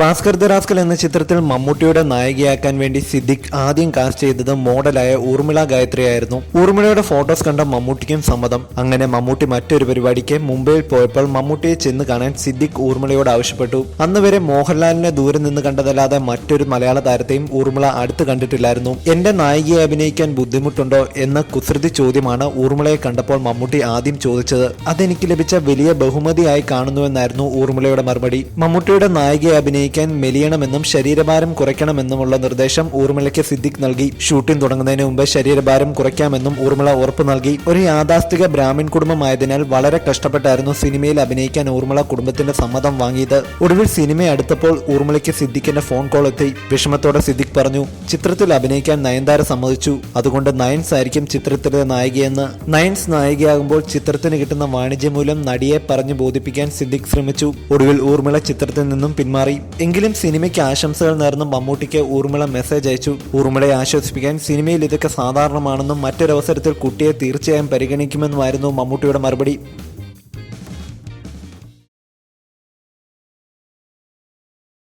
Bhaskar the rascal എന്ന ചിത്രത്തിൽ മമ്മൂട്ടിയുടെ നായികയാക്കാൻ വേണ്ടി സിദ്ദിഖ് ആദ്യം കാസ്റ്റ് ചെയ്തത് മോഡലായ ഊർമിള ഗായത്രിയായിരുന്നു. ഊർമിളയുടെ ഫോട്ടോസ് കണ്ട മമ്മൂട്ടിക്കും സമ്മതം. അങ്ങനെ മമ്മൂട്ടി മറ്റൊരു പരിപാടിക്ക് മുംബൈയിൽ പോയപ്പോൾ മമ്മൂട്ടിയെ ചെന്ന് കാണാൻ സിദ്ദിഖ് ഊർമിളയോട് ആവശ്യപ്പെട്ടു. അന്ന് വരെ മോഹൻലാലിനെ ദൂരെ നിന്ന് കണ്ടതല്ലാതെ മറ്റൊരു മലയാള താരത്തെയും ഊർമിള അടുത്ത് കണ്ടിട്ടില്ലായിരുന്നു. എന്റെ നായികയെ അഭിനയിക്കാൻ ബുദ്ധിമുട്ടുണ്ടോ എന്ന കുസൃതി ചോദ്യമാണ് ഊർമിളയെ കണ്ടപ്പോൾ മമ്മൂട്ടി ആദ്യം ചോദിച്ചത്. അതെനിക്ക് ലഭിച്ച വലിയ ബഹുമതിയായി കാണുന്നുവെന്നായിരുന്നു ഊർമിളയുടെ മറുപടി. മമ്മൂട്ടിയുടെ നായികയെ അഭിനയിക്കാൻ മെലിയണമെന്നും ശരീരഭാരം കുറയ്ക്കണമെന്നുമുള്ള നിർദ്ദേശം ഊർമിളയ്ക്ക് സിദ്ദിഖ് നൽകി. ഷൂട്ടിംഗ് തുടങ്ങുന്നതിന് മുമ്പ് ശരീരഭാരം കുറയ്ക്കാമെന്നും ഊർമിള ഉറപ്പു നൽകി. ഒരു യാഥാസ്ഥിക ബ്രാഹ്മിൺ കുടുംബമായതിനാൽ വളരെ കഷ്ടപ്പെട്ടായിരുന്നു സിനിമയിൽ അഭിനയിക്കാൻ ഊർമിള കുടുംബത്തിന്റെ സമ്മതം വാങ്ങിയത്. ഒടുവിൽ സിനിമ അടുത്തപ്പോൾ ഊർമിളയ്ക്ക് സിദ്ദിഖിന്റെ ഫോൺ കോൾ എത്തി. വിഷമത്തോടെ സിദ്ദിഖ് പറഞ്ഞു, ചിത്രത്തിൽ അഭിനയിക്കാൻ നയൻതാര സമ്മതിച്ചു, അതുകൊണ്ട് നയൻസ് ആയിരിക്കും ചിത്രത്തിലെ നായികയെന്ന്. നയൻസ് നായികയാകുമ്പോൾ ചിത്രത്തിന് കിട്ടുന്ന വാണിജ്യമൂലം നടിയെ പറഞ്ഞു ബോധിപ്പിക്കാൻ സിദ്ദിഖ് ശ്രമിച്ചു. ഒടുവിൽ ഊർമിള ചിത്രത്തിൽ നിന്നും പിന്മാറി. എങ്കിലും സിനിമയ്ക്ക് ആശംസകൾ നേർന്ന് മമ്മൂട്ടിക്ക് ഊർമിള മെസ്സേജ് അയച്ചു. ഊർമിളയെ ആശ്വസിപ്പിക്കാൻ സിനിമയിൽ ഇതൊക്കെ സാധാരണമാണെന്നും മറ്റൊരവസരത്തിൽ കുട്ടിയെ തീർച്ചയായും പരിഗണിക്കുമെന്നുമായിരുന്നു മമ്മൂട്ടിയുടെ മറുപടി.